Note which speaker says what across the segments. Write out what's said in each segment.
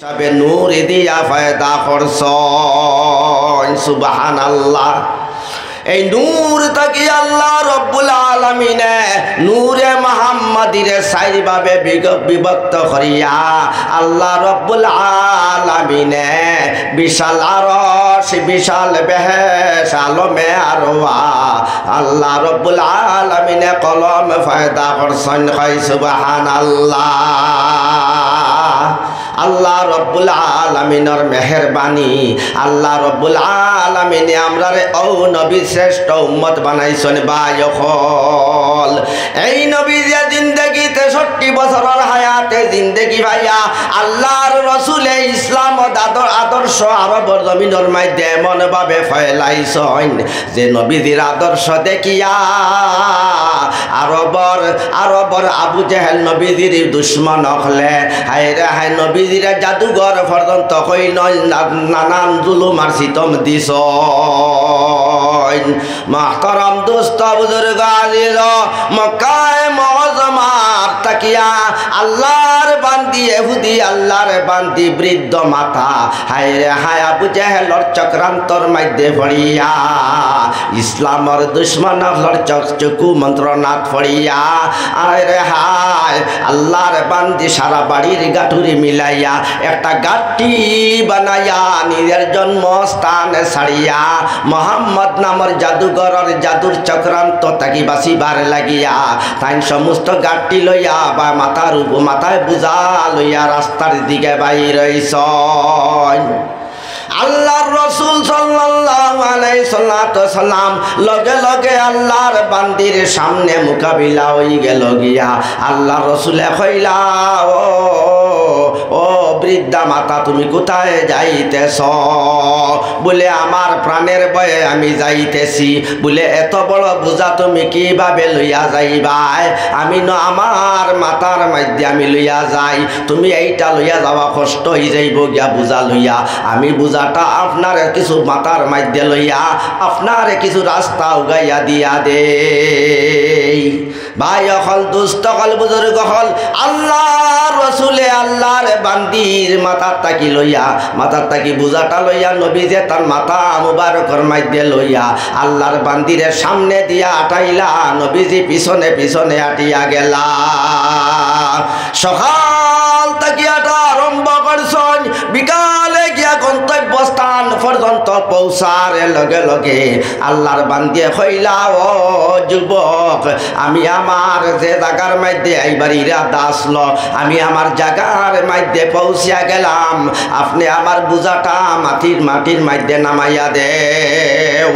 Speaker 1: তবে নূর দিয়া ফায়দা করছেন সুবহানাল্লাহ। এই নূর থাকি আল্লাহ রব্বুল আলামিনে নূরে মুহাম্মাদিরে চাই ভাবে বিভক্ত করিয়া আল্লাহ রব্বুল আলামিনে বিশাল আরশ বিশাল বেহেশ আলমে আরওয়া আল্লাহ রব্বুল আলামিনে কলম ফায়দা করছেন কই সুবহানাল্লাহ। আল্লাহ রব্বুল আলামিনের মেহেরবানি আল্লাহ রব্বুল আলামিনে আমরারে ও নবী শ্রেষ্ঠ উম্মত বানাইছেন বায়খল। এই নবী যে জিন্দেগি 63 বছরের হায়াতে জিন্দেগি ভাইয়া আল্লাহর রাসূলে ইসলাম ও আদর্শ আরবের জমিনের মধ্যে এমন ভাবে ফেলাইছেন যে নবীর আদর্শ দেখিয়া আরবর আবু জেহেল নবীর দুশ্মন হলে হায় রে হায় নবীর জাদুঘর পর্যন্ত কই নানান জুলুম আর সিতম দিছ। মাহতারাম দোস্ত বুজুর্গ আজিজ মক্কায়ে মুআজ্জামাত তাকিয়া আল্লাহর বান্দি ইহুদি আল্লাহর বান্দি বৃদ্ধ মাতা হায় রে হায় আবু জেহেলর চক্রান্তর মধ্যে পড়িয়া ইসলামর দুশ্মনর চকচকু মন্ত্রনাথ পড়িয়া আয় রে হায় আল্লাহর বান্দি সারা বাড়ির গাঠুরি মিলাইয়া একটা গাঠি বানাইয়া নিজের জন্মস্থানে ছাড়িয়া মোহাম্মদ নামর জাদুঘরের জাদুর চক্রান্ত তাকি বাঁচিবার লাগিয়া তাই সমস্ত গাঠি লইয়া বা মাথায় বুঝা লইয়া রাস্তার দিকে বাইর হইছেন। আল্লাহর রাসূল সাল্লাল্লাহু আলাইহি সাল্লাম লগে লগে আল্লাহর বান্দির সামনে মোকাবিলা হই গেল গিয়া আল্লাহর রাসূলে কইলা ও বৃদ্ধা মাতা তুমি কোথায় যাইতেছ? বলে আমার প্রাণের ভয়ে আমি যাইতেছি। বলে এত বড় বোঝা তুমি কিভাবে লইয়া যাইবাই? আমি ন আমার মাথার মধ্যে আমি লইয়া যাই, তুমি এইটা লইয়া যাওয়া কষ্ট হয়ে যাইব গিয়া বোঝা লইয়া। আমি বোঝাটা আপনার কিছু মাথার মধ্যে লইয়া আপনার কিছু রাস্তা উগাইয়া দিয়া দে। ভাই হল দুস্থ হল বুজুর্গ হল আল্লাহর রাসূলে আল্লাহর বান্দির মাথার তাকি লইয়া মাথার তাকি বুঝাটা লইয়া নবী যে তার মাথা মুবারকর মধ্যে লইয়া আল্লাহর বান্দিরে সামনে দিয়া আটাইলা, নবীজি পিছনে পিছনে আটিয়া গেলা। সকাল তাকি আটা আরম্ভ করছেন, বিকালে গিয়া গন্তব্যস্থান পর্যন্ত পৌঁছার লগে লগে আল্লাহর বান্দিয়ে কইলা ও যুবক আমি আমার যে জায়গার মধ্যে এইবার ইরাদা আসলো আমি আমার জায়গার মধ্যে পৌঁছিয়া গেলাম, আপনি আমার বুঝাটা মাটির মধ্যে নামাইয়া দেও।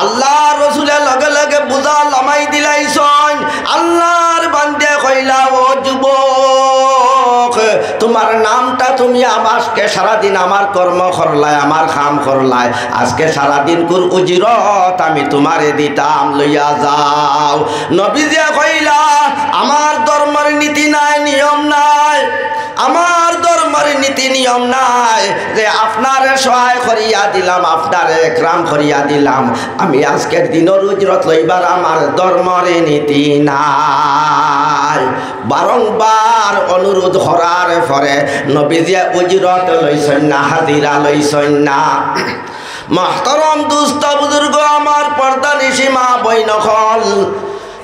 Speaker 1: আল্লাহর রাসূলের লগে লগে বুঝা নামাই দিলাইছেন। আল্লাহর বান্দে কইলা ও যুবক তোমার নামটা তুমি আমাকে সারাদিন আমার কর্ম করলাই আমার কাম করলাই, আজকে সারাদিন কুর উজিরত আমি তোমারে দিতাম লইয়া যাও। নবীজি কইলা আমার ধর্মের নীতি নাই নিয়ম নাই, আমার ধর্মের নীতি নিয়ম নাই যে আপনারে সহায় করিয়া দিলাম আপনারে একরাম করিয়া দিলাম, আমি আজকের দিনের উজরত লইবার আমার ধর্মের নীতি নাই। বারংবার অনুরোধ করার পরে নবীজিয়া উজরত লইছেন না, হাজিরা লইছেন না। মাহতারাম দুস্থ বুজুর্গ আমার পর্দা নিশিমা বৈনখল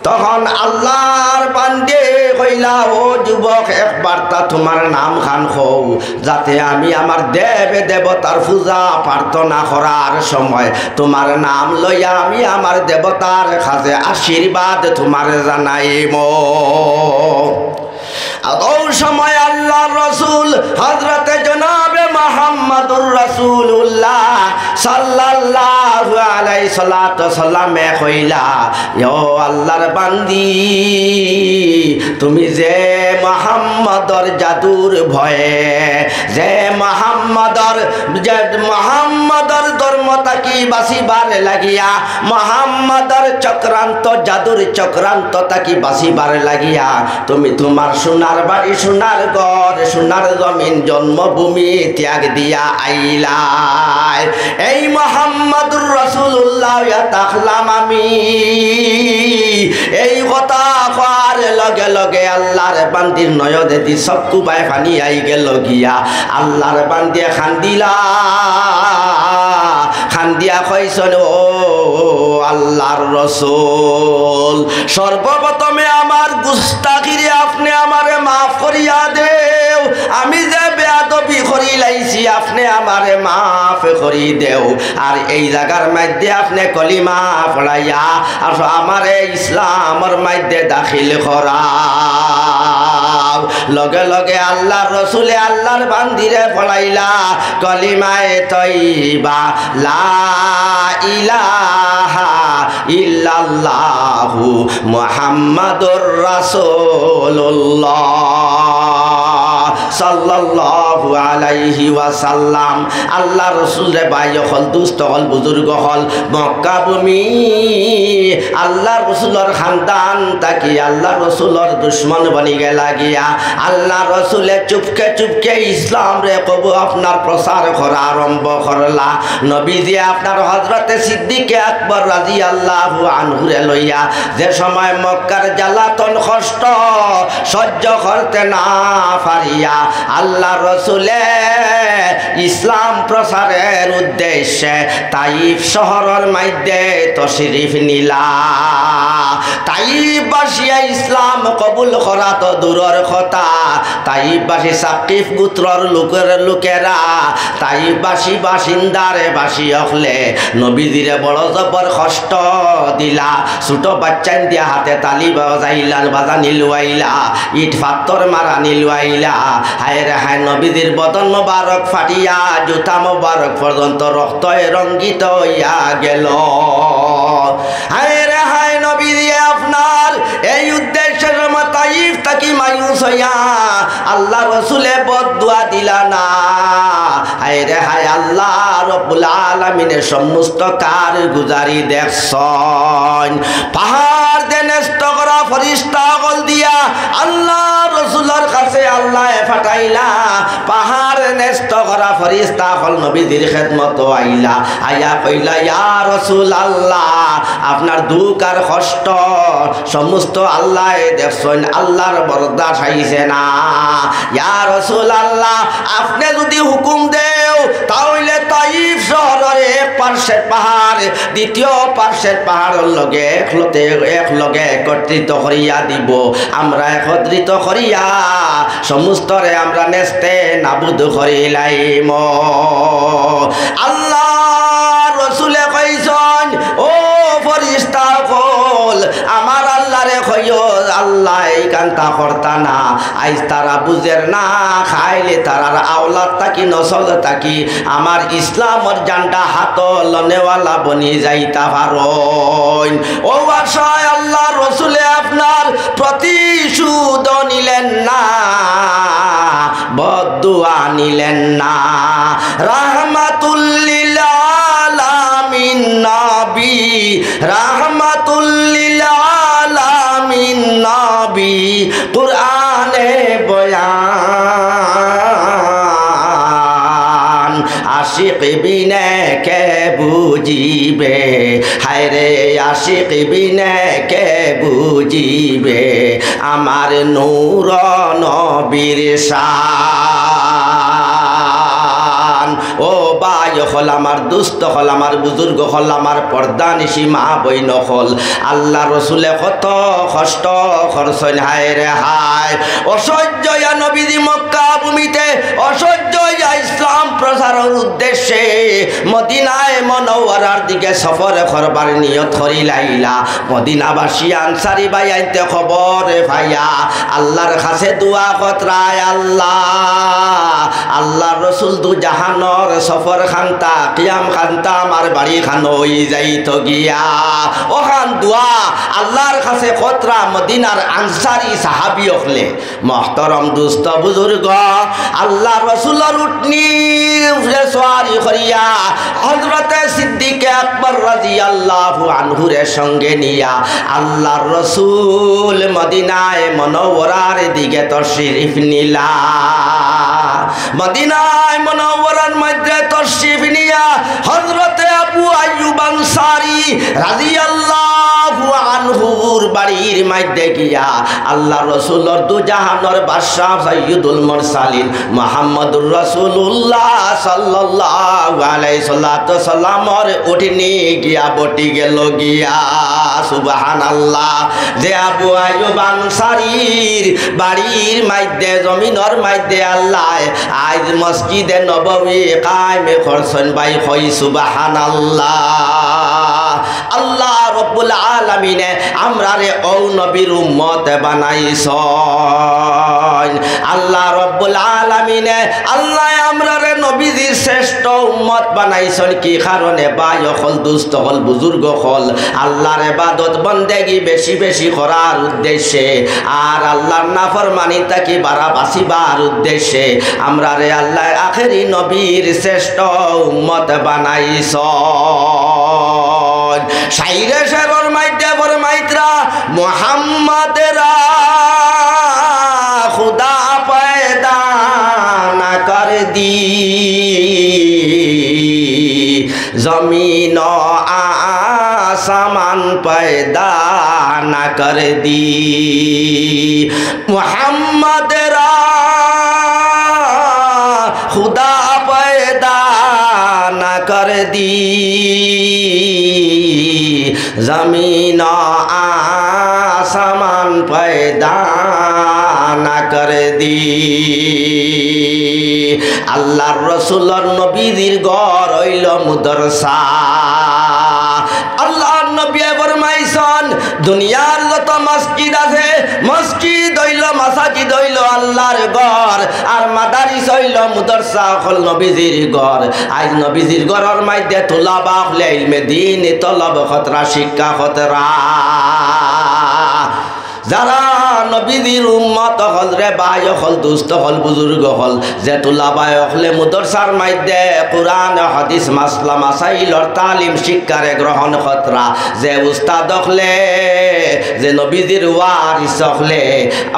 Speaker 1: তখন আল্লাহর বান্দে কইলা ও যুবক একবার তা তোমার নাম খান হও যাতে আমি আমার দেবে দেবতার পূজা প্রার্থনা করার সময় তোমার নাম লইয়া আমি আমার দেবতার কাছে আশীর্বাদ তোমার জানাইব। ওই সময় আল্লাহর রাসূল হযরতে জনাবে মুহাম্মদুর রাসূলুল্লাহ সাল্লাল্লাহু আলাইহি সাল্লামে কইলা ও আল্লাহর বান্দি তুমি যে মুহাম্মদর জাদুর ভয়ে যে মুহাম্মদর ধর্ম তাকি বাঁচিবার লাগিয়া, মুহাম্মাদের চক্রান্ত জাদুর চক্রান্ত তাকি বাঁচিবার লাগিয়া তুমি তোমার সোনার বাড়ি সোনার ঘর সোনার জমিন জন্মভূমি ত্যাগ দিয়া আইলাই। এই মুহাম্মাদুর রাসূলুল্লাহ তাখলাম আমি। এই কথা কর লগে লগে আল্লাহর বান্দির নয়নে দি চক্ষু বাই পানি আই গেল গিয়া। আল্লাহর বান্দিয়ে খান্দিয়া কইছেন, ও আল্লাহর রসূল, সর্বপ্রথমে আমার গুস্তাখিরে আপনি আমারে মাফ করিয়া দেও। আমি যে বেয়াদবি করি লাইছি আপনি আমারে মাফ করি দেও। আর এই জায়গার মধ্যে আপনি কলিমা পড়াইয়া আর আমারে ইসলামের মধ্যে দাখিল করা। লগে লগে আল্লাহর রসুলে আল্লাহর বান্দিরে পড়াইলা কলিমায়ে তয়্যিবা লা ইলাহা ইল্লাল্লাহু মুহাম্মাদুর রাসূলুল্লাহ সাল্লাল্লাহু আলাইহি ওয়াসাল্লাম। আল্লাহ রসুল রে ভাই হল, দুস্থ হল, বুজুর্গ হল, মক্কা ভূমি আল্লাহ রসুলর খানদান তাকি আল্লাহ রসুলর দুশ্মন বনি গেলা গিয়া। আল্লাহ রসুলে চুপকে চুপকে ইসলাম রে কবু আপনার প্রচার করা আরম্ভ করলা। নবীজি আপনার হযরতে সিদ্দিকে আকবর রাদিয়াল্লাহু আনহুরে লইয়া যে সময় মক্কার জ্বালাতন কষ্ট সহ্য করতে না পারিয়া আল্লাহ রসুলে ইসলাম প্রচারের উদ্দেশ্যে তাইফ শহরের মধ্যে তশরিফ নিলা। তাইফবাসী ইসলাম কবুল করা তো দূরের কথা, তাইফবাসী সাকিফ গোত্রর লোকেরা তাইফবাসী বাসিন্দারে বাসী হলে নবীজিরে বড় জবর কষ্ট দিলা। ছোট বাচ্চান দিয়া হাতে তালি বাজাইলা বাজানি লুয়াইলা, ইট পাথর মারা নিলুয়াইলা। হায় রে হায়, নবীজির বদন মোবারক ফাটিয়া জুতা মোবারক পর্যন্ত রক্তয়ে রঙ্গিত হইয়া গেল। হায় রে হায়, নবীজি আপনার এই উদ্দেশ্যে তাইফ তাকি মায়ুস হইয়া আল্লাহ রসুলে বদদুয়া দিলা না। হায় রে হায়, আল্লাহ রব্বুল আলামিনের সমস্ত কারগুজারি দেখছন। পাহাড় দে ন্যস্ত করা ফেরেশতা সকল দিয়া আল্লাহ রসুলের কাছে আল্লাহ ফাটাইলা। পাহাড় ন্যস্ত করা ফেরেশতা সকল নবীজির খেদমত আইলা। আয়া কইলা, ইয়া রাসূল আল্লাহ, আপনার দুঃখ আর কষ্ট সমস্ত আল্লাহ দেখছেন, আল্লাহর বরদাস্ত হইছে না। ইয়া রাসূল আল্লাহ, আপনি যদি হুকুম দেও তাহলে তাইফ শহরের এক পার্শ্বের পাহাড় দ্বিতীয় পার্শ্বের পাহাড়ের লগে একলগে একত্রিত করিয়া দিব। আমরা একত্রিত করিয়া সমস্তরে আমরা নেস্তে নাবুদ করিলাইম। আল্লাহ রসুলে কইছেন, ও ফেরেশতা সকল আমার আল্লাহরে কইও, আল্লাহ এই কান্তা করতা না। আইজ তারা বুঝের না, খাইলে তারার আওলাদ তাকি নসল তাকি আমার ইসলামর জান্ডা হাত লনেওয়ালা বনি যাইতা পারন। ও আশায় আল্লাহ রসুলে আপনার প্রতিশোধ নিলেন না, বদদুয়া নিলেন না। রাহমাতুল লিল আলামিন নবী, রাহমাতুল লিল আলামিন নবী, কুরআনে বয়ান আশিক বিনে কে বুঝিবে। হায় রে আশিক বিনে কে বুঝিবে আমার নূর নবীর শান। ও ভাই হল, আমার দুস্থ হল, আমার বুজুর্গ হল, আমার পর্দা নিশি মা বইন হল, আল্লাহ রসুলে কত কষ্ট করছেন। হায় রে হায়, অসহ্য নবীজি মক্কা ভূমিতে অসহ্য ইসলাম প্রচারের উদ্দেশ্যে মদিনায় মুনাওয়ারার দিকে সফর করবার নিয়ত করিলাইলা। মদিনাবাসী আনসারি ভাই আইতে খবর ভাইয়া আল্লাহর কাছে দোয়া কতরায়, আল্লাহ আল্লাহর রসুল দু জাহানর সফর খান্তা কিয়াম খান্তা আমার বাড়ি খান ওই যাইত গিয়া। ও খান দোয়া আল্লাহর কাছে কতরা মদিনার আনসারি সাহাবি হলে মহতরম দুস্থ বুজুর্গ আল্লাহ রসুলের উটনি সওয়ারি করিয়া হযরতে আকবর রাদিয়াল্লাহু আনহুর সঙ্গে নিয়া আল্লাহর রাসূল মদিনায় মুনাওয়ারার দিকে তাশরীফ নিলা। মদিনায় মুনাওয়ারার মধ্যে তাশরীফ নিয়া হযরতে আবু আইয়ুব আনসারী রাদিয়াল্লাহু আনহুর বাড়ির মধ্যে গিয়া আল্লাহর রাসূলের দু জাহানের বাদশা সাইয়্যিদুল মুরসালিন মুহাম্মদুর রাসূলুল্লাহ সাল্লাল্লাহু আলাইহি সাল্লামের উঠনি গিয়া বটি গেল গিয়া। সুবহানাল্লাহ। যে আবু আইয়ুব আনসারীর বাড়ির মধ্যে জমিনের মধ্যে আল্লাহ আজ মসজিদে নববী কায়েম করছেন ভাই কই সুবহানাল্লাহ। আল্লাহ রব্বুল আলামিনে আমরারে ও নবীর উম্মত বানাইছেন। আল্লাহ রব্বুল আলামিনে আল্লাহ আমরারে নবীজির শ্রেষ্ঠ উম্মত বানাইছেন কি কারণে? ভাই হল দুস্থ হল বুজুর্গ হল আল্লাহর ইবাদত বন্দেগী বেশি বেশি করার উদ্দেশ্যে আর আল্লাহর নাফরমানি থেকে বাড়া বাঁচিবার উদ্দেশ্যে আমরারে আল্লাহ আখেরি নবীর শ্রেষ্ঠ উম্মত বানাইছেন। শাইরে শেরর মাইতে ফরমাইতরা মুহাম্মাদেরা খুদা পয়দা না কর দি জমিন आसमान पैदा न कर दी मोहम्मद रा खुदा पैदा न कर दी जमीन आसमान पैदा न कर दी। আল্লাহর রাসূলের নবীর ঘর হইল মুদরসা। আল্লাহর নবী ফরমাইছেন দুনিয়ার যত মসজিদ আছে মসজিদ হইল মাসাজিদ হইল আল্লাহর ঘর আর মাদারিস হইল মুদরসা হল নবীজির ঘর। আজ নবীজির ঘরের মধ্যে তুলাবা হলে ইলমে দ্বীন তলব খতরা শিক্ষা খতরা যারা নবীজির উম্মত হল রে ভাই হল দুস্থ হল বুজুর্গ হল যে তুলাবাই হলে মুদরসার মধ্যে কোরআন হাদিস মাসলা মাসাইলর তালিম শিক্ষারে গ্রহণ খতরা যে উস্তাদ হলে যে নবীজির ওয়ারিস হলে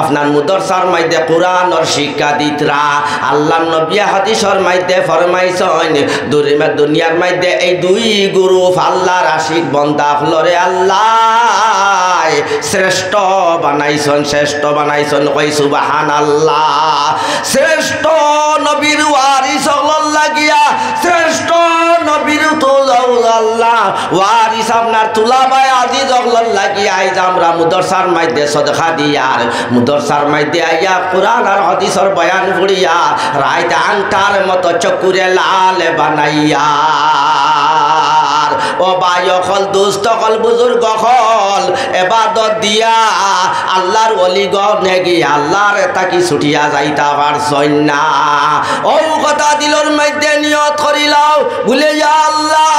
Speaker 1: আপনার মুদরসার মধ্যে কোরআনর শিক্ষা দিতরা। আল্লাহ নবী হাদিসর মধ্যে ফরমাইছেন দুনিয়ার মধ্যে এই দুই গ্রুপ আল্লাহর আশিক বান্দা হলো রে আল্লাহ শ্রেষ্ঠ বানাইছেন শ্রেষ্ঠ বানাইছেন কই সুবহানাল্লাহ। শ্রেষ্ঠ নবীর ওয়ারিস হল লাগিয়া শ্রেষ্ঠ নবীর আল্লাহ ওয়ারিস আপনার তুলাবাই আজিজ হল লাগিয়া আইজ আমরা মুদরসার মধ্যে সদকা দিয়ার মুদরসার মধ্যে আইয়া কোরআন আর হাদিসের বয়ান করিয়া রাইত আংটার মতো চকুরে লাল বানাইয়া ও ভাই হল দুস্থ হল বুজুর্গ হল এবাদত দিয়া আল্লাহর ওলি গনে গিয়া আল্লাহর তাকি ছুটিয়া যাইতা পারছই না। ও কথা দিলর মধ্যে নিয়ত করিলাও ভুলে যা আল্লাহ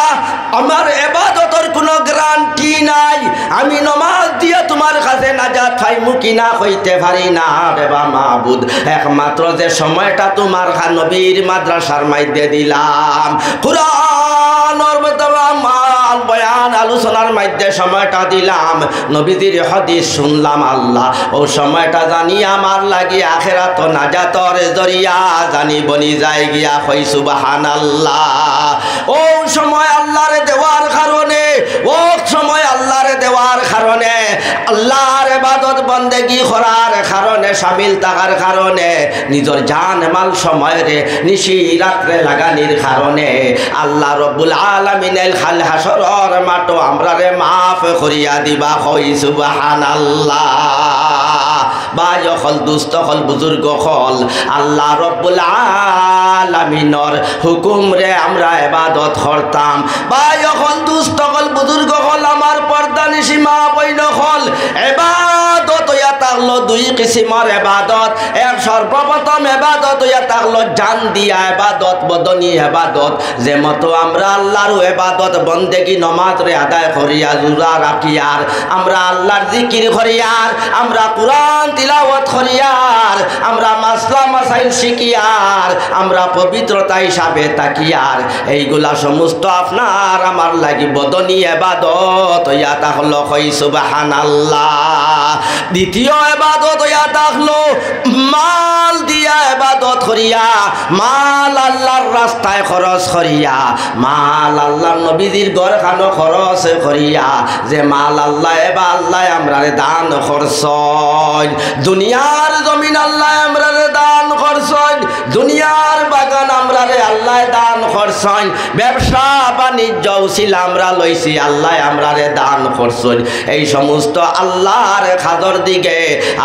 Speaker 1: আমার এবাদতর কোনো গ্যারান্টি নাই আমি নমাজ দিয়ে তোমার কাছে নাজাত পাইমু কিনা হইতে পারি না রে বা মাবুদ একমাত্র যে সময়টা তোমার নবীর মাদ্রাসার মধ্যে দিলাম কুরআনের বয়ান আলোচনার মধ্যে সময়টা দিলাম নবীজির হাদিস শুনলাম আল্লাহ ও সময়টা জানি আমার লাগি আখিরাত নাজাতর জরিয়া জানি বনি যায় গিয়া কই সুবহানাল্লাহ। ও সময় আল্লাহর দেওয়ার কারণে ও সময় আল্লাহর দেওয়ার কারণে আল্লাহর ইবাদত বন্দেগী করার কারণে শামিল থাকার কারণে নিজের জান মাল সময়ে নিশি রাত্রে লাগানির কারণে আল্লাহ রব্বুল আলামিন খাল হাসরের মাটো আমরারে মাফ করিয়া দিবা কই সুবহানাল্লাহ। ভাই হল দুস্থ হল বুজুর্গ হল আল্লাহ রব্বুল আলামিনের হুকুম রে আমরা ইবাদত করতাম। ভাই হল দুস্থ হল বুজুর্গ হল আমার পর্দা নিশি মা বইন হল ইবাদত থাকলো দুই কিসিমের ইবাদত। এক সর্বপ্রথম ইবাদত হইয়া থাকলো জান দিয়া ইবাদত, বদনী ইবাদত। যে মতো আমরা আল্লাহর ইবাদত বন্দেগী নমাজ রে আদায় করিয়া রোজা রাখিয়ার, আমরা আল্লাহর জিকির করিয়ার, আমরা কুরআন তিলাওয়াত করিয়ার, আমরা মাসলা মাসাইল শিখিয়ার, আমরা পবিত্রতা হিসাবে তাকিয়ার, এইগুলা সমস্ত আপনার আমার লাগি বদনী ইবাদত হইয়া থাকলো। কই সুবহানাল্লাহ। দ্বিতীয় ইবাদত হইয়া থাকলো মাল দিয়া ইবাদত করিয়া, মাল আল্লাহর রাস্তায় খরচ করিয়া, মাল আল্লাহর নবীজির ঘর খানো খরচ করিয়া, যে মাল আল্লাহ এবা আল্লাহ আমরারে দান করছন। দুনিয়ার জমিন আল্লাহ আমরারে দান করছন, দুনিয়ার বাগান আমরারে আল্লাহ দান করছন, ব্যবসা বাণিজ্য উছিল আমরা লইছি আল্লাহ আমরারে দান করছন। এই সমস্ত আল্লাহর খাদর দিকে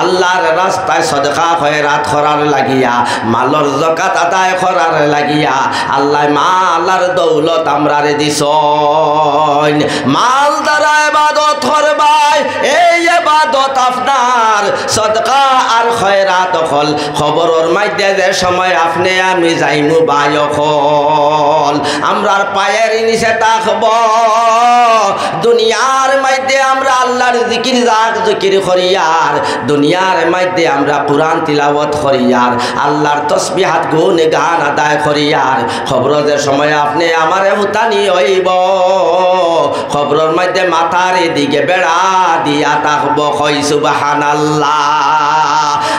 Speaker 1: আল্লাহর রাস্তায় সদকা খয়রাত করার লাগিয়া, মালর যাকাত আদায় করার লাগিয়া আল্লাহ মালার দৌলত আমরারে দিছন। মাল দ্বারা ইবাদত করবাই, এই ইবাদত আপনার সদকা আর খয়রাত হল। খবরের মধ্যে যে সময় আপনি আমি যাইমু বায়কল, আমরার পায়ের নিচে থাকব। দুনিয়ার মধ্যে আমরা আল্লাহর জিকির জিকির করিয়ার, দুনিয়ার মধ্যে আমরা কুরআন তিলাওয়াত করিয়ার, আল্লাহর তসবিহাত গুণ গান আদায় করিয়ার। খবরের সময় আপনি আমারে হুতানি হইব, খবরের মধ্যে মাথার দিকে বেড়া দিয়া থাকব। কই সুবহানাল্লাহ।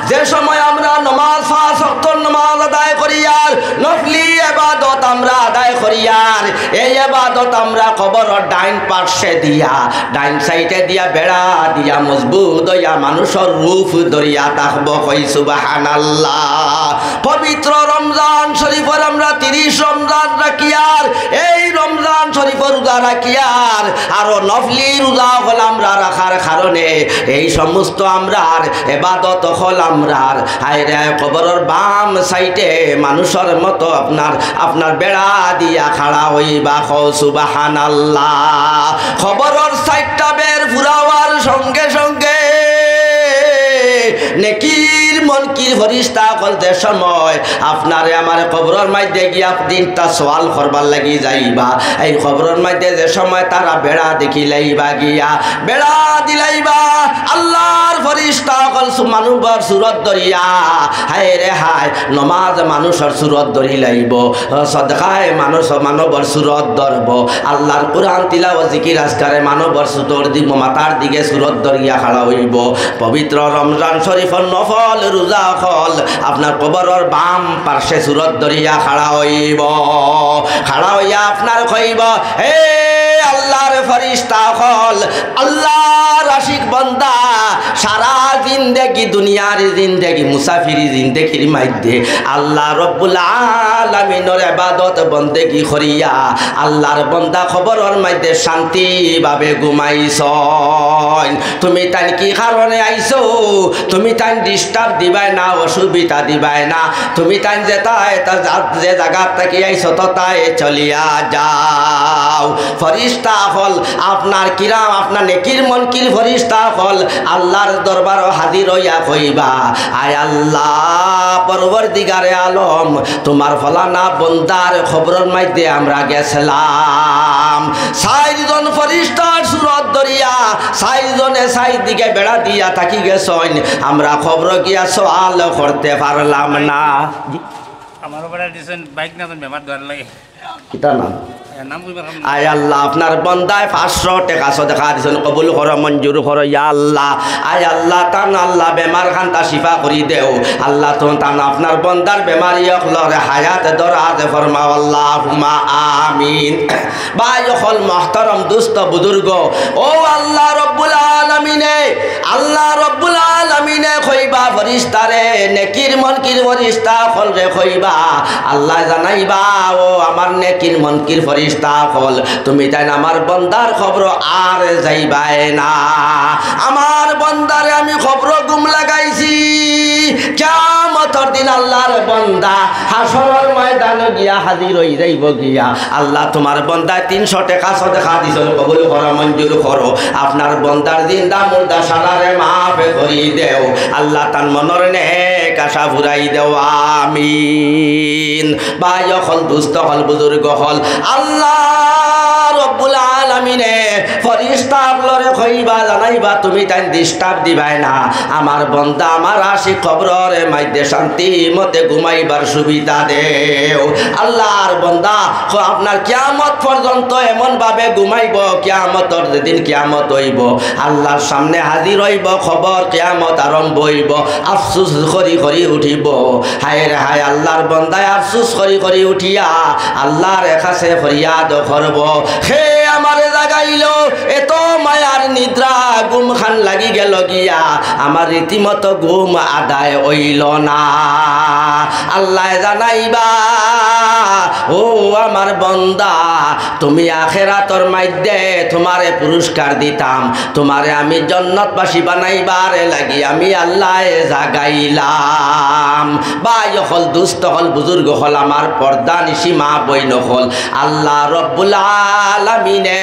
Speaker 1: যে সময় আমরা নমাজ পাঁচ ওয়াক্ত নমাজ আদায় করিয়ার, নফলি ইবাদত আমরা আদায় করিয়ার, এই ইবাদত আমরা কবরের ডাইন পার্শ্বে দিয়া, ডাইন সাইডে দিয়া বেড়া দিয়া মজবুত হইয়া মানুষের রূপ ধরিয়া থাকব। কই সুবহানাল্লাহ। পবিত্র রমজান শরীফের আমরা 30 রমজান রাখিয়ার, এই রমজান শরীফের রোজা রাখিয়ার, আরো নফলি রোজা হল আমরা রাখার কারণে এই সমস্ত আমরার ইবাদত হল আমরার। আইরে কবরের বাম সাইডে মানুষের মতো আপনার বেড়া দিয়া খাড়া হইবা। কও সুবহানাল্লাহ। খবরের সাইডটা বের ফুরাওয়ার সঙ্গে সঙ্গে নেকির মনকির ফরিস্তা করতে সময় আপনারে আমার কবরের মধ্যে গিয়া দিনটা সওয়াল করবার লাগি যাইবা। এই কবরের মধ্যে যে সময় তারা বেড়া দেখিলাইবা, গিয়া বেড়া দিলাইবা, আল্লাহর ফরিস্তা কল মানুষের সুরত ধরিয়া, হায় রে হায় নমাজ মানুষের সুরত ধরি লাইব, সদকায় মানবর সুরত ধরব, আল্লাহর কুরআন তিলাওয়াত জিকির আজকারে মানবর সুতর দিব, মাথার দিকে সুরত ধরিয়া খাড়া হইব। পবিত্র রমজান শরীফর নফল রোজা হল আপনার কবরের বাম পার্শ্বে সুরত ধরিয়া খাড়া হইব। খাড়া হইয়া আপনার কইব, হে আল্লাহর ফরিস্তা হল, আল্লাহর আশিক বান্দা, সারা জিন্দেগি দুনিয়ার জিন্দেগি মুসাফিরি জিন্দেগির মধ্যে আল্লাহ রব্বুল আলামিনের ইবাদত বন্দেগি করিয়া আল্লাহর বান্দা খবরের মধ্যে শান্তিভাবে ঘুমাইছন। তুমি তাই কি কারণে আইছো? তুমি তাই ডিস্টার্ব দিবাই না, অসুবিধা দিবাই না, তুমি তাই যে জায়গা থেকে আইছো তো তাই চলিয়া যাও। ফরিস্তা হল আপনার কিরাম, আপনার নেকির মনকির ফরিস্তা হল আল্লাহর দরবার হাজির হইয়া কইবা, আয় আল্লাহ পরবর্তীকারে আলম, তোমার ফলানা বন্দার খবরের মধ্যে আমরা গেছিলাম, 4 জন ফরিস্তার সুরত ধরিয়া 4 জনে 4 দিকে বেড়া দিয়া থাকি গেছেন, আমরা খবর গিয়া সওয়াল করতে পারলাম না।
Speaker 2: আমার উপরে দিছেন বাইক না বেমার ধর লাগে
Speaker 1: কিতা নাম?
Speaker 2: নাম কইবার
Speaker 1: আয় আল্লাহ আপনার বন্দায় 500 টাকা সদকা দিছেন, কবুল করো, মঞ্জুর করো ইয়া আল্লাহ। আয় আল্লাহ তান আল্লাহ বেমার খানটা শিফা করি দেও আল্লাহ, তো তান আপনার বন্দার বেমারি হলরে হায়াত দরাজ ফরমাও আল্লাহুম্মা আমিন। ভাই হল মুহতারম দুস্থ বুজুর্গ, ও আল্লাহ রব্বুল আলামিনে, আল্লাহ রব্বুল আলামিনে কইবা ফরিস্তারে, নেকির মনকির ফরিস্তা হলরে কইবা, আল্লাহ জানাইবা ও আমার নেকির মনকির ফরিস্তা হল, তুমি তাই আমার বন্দার খবর আর যাইবাই না, আমার বন্দারে আমি খবর গুম লাগাইছি, কিয়ামতের দিন আল্লাহর বান্দা হাসরের ময়দানে গিয়া হাজির হই যাইব গিয়া আল্লাহ তোমার বান্দা 300 টাকা সদকা দিছেন কবুল করো মঞ্জুর করো আপনার বান্দার জিন্দা মুর্দা সারারে মাফ করি দেও আল্লাহ তার মনের নেক আশা ফুরাই দেও আমিন ভাই হল দুস্থ হল বুজুর্গ হল আল্লাহ রব্বুল আলামিনে ফেরেশতা আপনারে কইবা জানাইবা তুমি তাই ডিস্টার্ব দিবাই না আমার বান্দা আমার আশিক কবরের মধ্যে শান্তি মতে ঘুমাইবার সুবিধা দেও আল্লাহর বান্দা আপনার কিয়ামত পর্যন্ত এমন ভাবে ঘুমাইব কিয়ামতের যেদিন কিয়ামত হইব আল্লাহর সামনে হাজির হইব খবর কিয়ামত আরম্ভ হইব আফসোস করি করি উঠিব হায় রে হায় আল্লাহর বান্দায় আফসোস করি করি উঠিয়া আল্লাহর কাছে ফরিয়াদ করব হে আমারে জাগাইলো এত মায়ার নিদ্রা ঘুম খান লাগি গেল গিয়া আমার রীতিমতো ঘুম আদায় হইল না আল্লাহ জানাইবা ও আমার বান্দা তুমি আখিরাতের মধ্যে তোমারে পুরস্কার দিতাম তোমারে আমি জান্নাতবাসী বানাইবার লাগি আমি আল্লাহ জাগাইলাম ভাই হল দুস্থ হল বুজুর্গ হল আমার পর্দা নিশি মা বইন হল আল্লাহ রব্বুল আলামিনে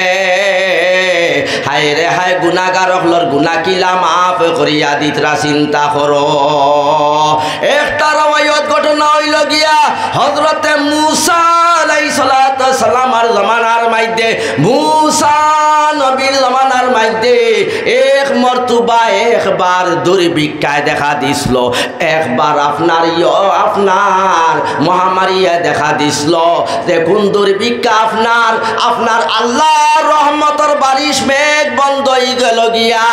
Speaker 1: হায় রে হায় গুনাহগার হলর গুনাহ কিলা মাফ করিয়া দিতরা চিন্তা করো একটা রওয়ায়াত ঘটনা হইল গিয়া হযরতে মুসা আলাইহিস সালামের জামানার মধ্যে মুসা নবীর জামানার মধ্যে এক মর্তবা একবার দুর্ভিক্ষায় দেখা দিছিল একবার আপনার মহামারীয়ে দেখা দিছিল যে কোন দুর্ভিক্ষা আপনার আল্লাহর রহমতের বারিশ মেঘ বন্ধ হয়ে গেল গিয়া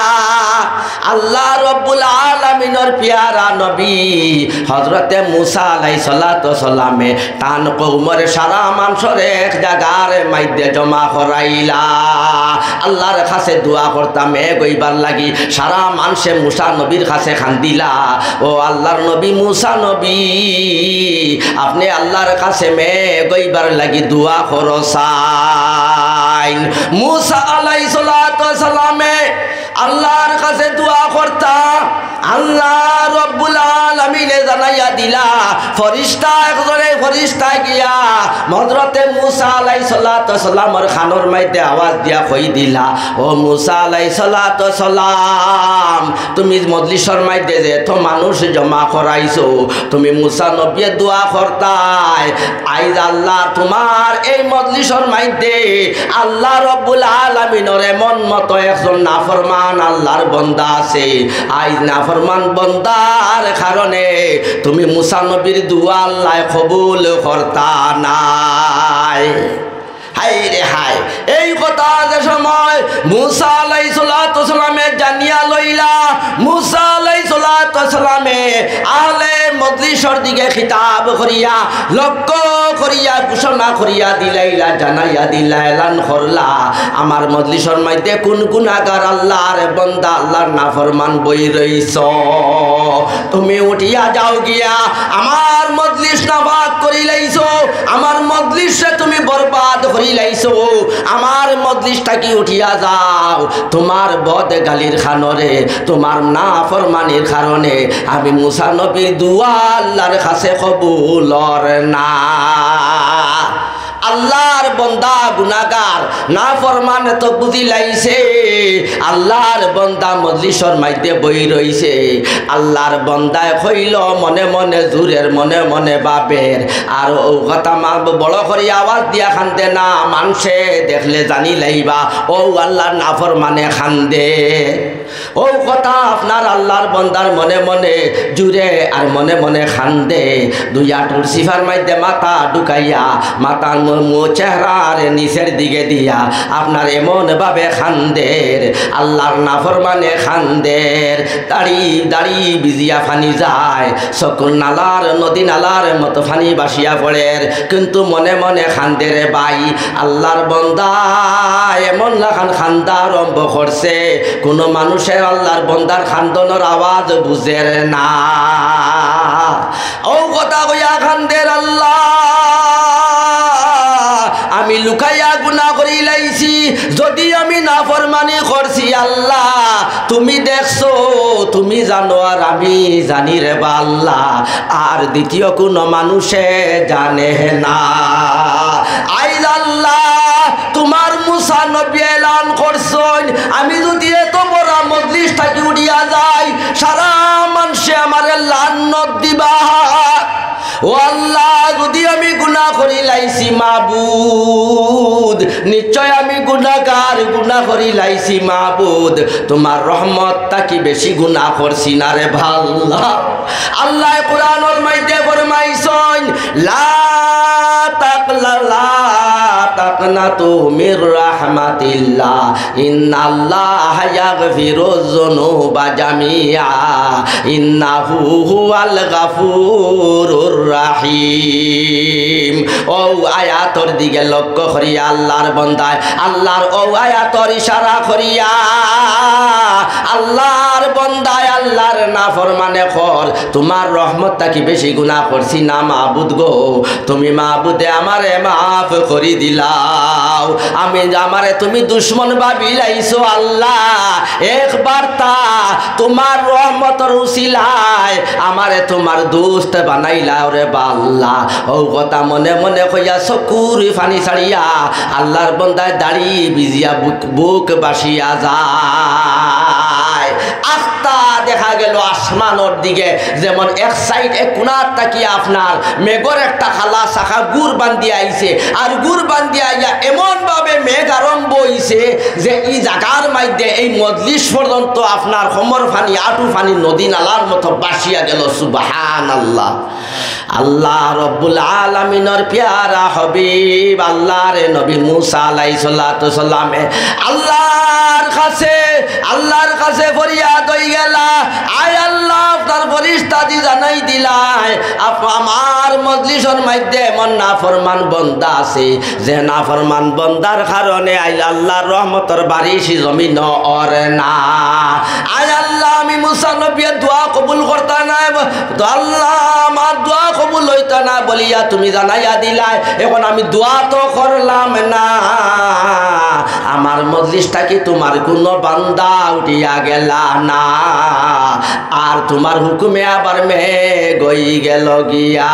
Speaker 1: আল্লাহ রব্বুল আলামিনের পিয়ারা নবী হযরতে মুসা আলাইহিস সালামে তান কওমের সারা মানুষের এক জায়গার মধ্যে জমা করাইলা আল্লাহর কাছে দোয়া করতাম মেঘ হইবার লাগি সারা মানুষে মুসা নবীর কাছে খান্দিলা ও আল্লাহর নবী মুসা নবী আপনি আল্লাহর কাছে মেঘ হইবার লাগি দোয়া করসাইন মুসা আলাইহিস সালামে আল্লাহর কাছে দোয়া করতা আল্লাহ রব্বুল আলামিনে জানাইয়া দিলা ফেরেশতা একজনে ফেরেশতা গিয়া হযরতে মুসা আলাইহিস সালামের খানোর মধ্যে আওয়াজ দিয়া কই দিলা ও মুসা আলাইহিস সালাম তুমি মজলিসের মধ্যে যে এত মানুষ জমা করাইছো তুমি মুসা নবী দোয়া করতাই আইজ আল্লাহ তোমার এই মজলিসের মধ্যে আল্লাহ রব্বুল আলামিনের এমন মতো একজন নাফরমান আল্লাহর বান্দা আছে আইজ নাফরমান বান্দার কারণে তুমি মুসা নবীর দোয়া আল্লাহ কবুল করতা নাই হায় রে হায় এই কথা যে সময় মুসা আলাইহিস সালামে জানিয়া লইলা মুসা আলাইহিস সালামে আহলে মজলিসের দিকে খিতাব করিয়া লক্ষ্য করিয়া ঘোষণা করিয়া দিলাইলা জানাইয়া দিলা এলান করলা আমার মজলিসের মধ্যে কোন গুনাহগার আল্লাহর বান্দা আল্লাহর নাফরমান বই রইছ তুমি উঠিয়া যাও গিয়া আমার মজলিস নাপাক করি লাইছো আমার মজলিসে তুমি বরবাদ করি লাইছো আমার মজলিসটা কি উঠিয়া যাও তোমার বদ গালির খানরে তোমার নাফরমানির কারণে আমি মুসা নবীর দোয়া আল্লাহর কাছে কবুলর না আল্লাহর বান্দা গুনাহগার নাফরমান তো বুঝি লাইছে আল্লাহর বান্দা মজলিসের মধ্যে বই রইছে আল্লাহর বান্দায় কইল মনে মনে জুরের মনে মনে বাবের আর ও কথা মা বড় করে আওয়াজ দিয়া খান্দে না মানুষে দেখলে জানি লাইবা ও আল্লাহর নাফরমানে খান্দে ও কথা আপনার আল্লাহর বান্দার মনে মনে জুরে আর মনে মনে খান্দে দুই আটুর সিফার মধ্যে মাথা ঢুকাইয়া মাথা চেহারার নিচের দিকে দিয়া আপনার এমন ভাবে খান্দের আল্লাহর নাফরমানে খান্দের দাড়ি দাড়ি বিজিয়া ফানি যায় সকল নালার নদী নালার মতো ফানি বাসিয়া পড়ে কিন্তু মনে মনে খান্দের ভাই আল্লাহর বান্দা এমন লাখান খান্দা আরম্ভ করছে কোনো মানুষের আল্লাহর বান্দার খান্দনের আওয়াজ বুঝের না ও কথা কইয়া খান্দের আল্লাহ আমি লুকাইয়া গুনাহ করি লাইছি যদি আমি নাফরমানি করছি আল্লাহ তুমি দেখছো, তুমি জানো, আর আমি জানি রে আল্লাহ, আর দ্বিতীয় কোনো মানুষে জানে না। আইজ আল্লাহ তোমার মুসা নবী এলান করছেন, আমি যদি এত বড় মজলিস থাকি উড়িয়া যাই, সারা মানুষে আমারে লানত দিবা। ও আল্লাহ, যদি আমি গুনাহ করি লাইছি মাবুদ, নিশ্চয় আমি গুনাহগার, গুনাহ করি লাইছি মাবুদ, তোমার রহমতটা কি বেশি গুনাহ করছি না রে আল্লাহ। আল্লাহ কোরআনের মধ্যে ফরমাইছেন, লা তাকনাতু মির রাহমাতিল্লাহ ইন্নাল্লাহা ইয়াগফিরুয যুনুবা জামিআ ইন্নাহু হুয়াল গাফুরুর রাহিম। ও আয়াতর দিকে লক্ষ্য করিয়া আল্লাহর বান্দায়, আল্লাহর ও আয়াতর ইশারা করিয়া আল্লাহর বান্দায় আল্লাহর নাফরমানে কর, তোমার রহমতটা কি বেশি গুনাহ করছি না মাবুদ গো? তুমি মাবুদে আমারে মাফ করি দিলাও, আমি আমারে তুমি দুশ্মন ভাবি লাইছো আল্লাহ, একবার তা তোমার রহমতের উসিলায় আমারে তোমার দোস্ত বানাইলাও রে আল্লাহ। ও কথা মনে মনে কইয়া চকুর ফানি ছাড়িয়া আল্লাহর বান্দায় দাড়ি ভিজিয়া বুক বাসিয়া যায়। আস্তা দেখা গেল আসমানোর দিকে, যেমন এক সাইড এক কোনার তাকিয়া আপনার মেঘর একটা খালা শাখা গুড় বান্ধিয়া আইছে, আর গুড় বান্ধিয়া আইয়া এমন ভাবে মেঘ আরম্ভ হইছে যে এই জায়গার মধ্যে এই মজলিস পর্যন্ত আপনার খমর ফানি আটু ফানি নদী নালার মতো বাসিয়া গেল। সুবহানাল্লাহ। আল্লাহ রব্বুল আলামিনের প্যারা হাবিব আল্লাহর নবী মুসা আলাইহিস সালাতু সালামে আল্লাহর কাছে ফরিয়াদ হই গেলা, আয় আল্লাহ আপনার ফরিস্তা দি জানাই দিলাই আমার মজলিসের মধ্যে এমন নাফরমান বান্দা আছে যে নাফরমান বান্দার কারণে আই আল্লাহর রহমতের বারিশি জমিন ওর না। আয় আল্লাহ আমি মুসা নবীর দোয়া কবুল করতা না, তো আল্লাহ আমার দোয়া কবুল হইত না বলিয়া তুমি জানাইয়া দিলাই, এখন আমি দোয়া তো করলাম না, আমার মজলিসটা কি তোমার কোনো বান্দা উঠিয়া গেলা না, আর তোমার হুকুমে আবার মেঘ হই গেল গিয়া।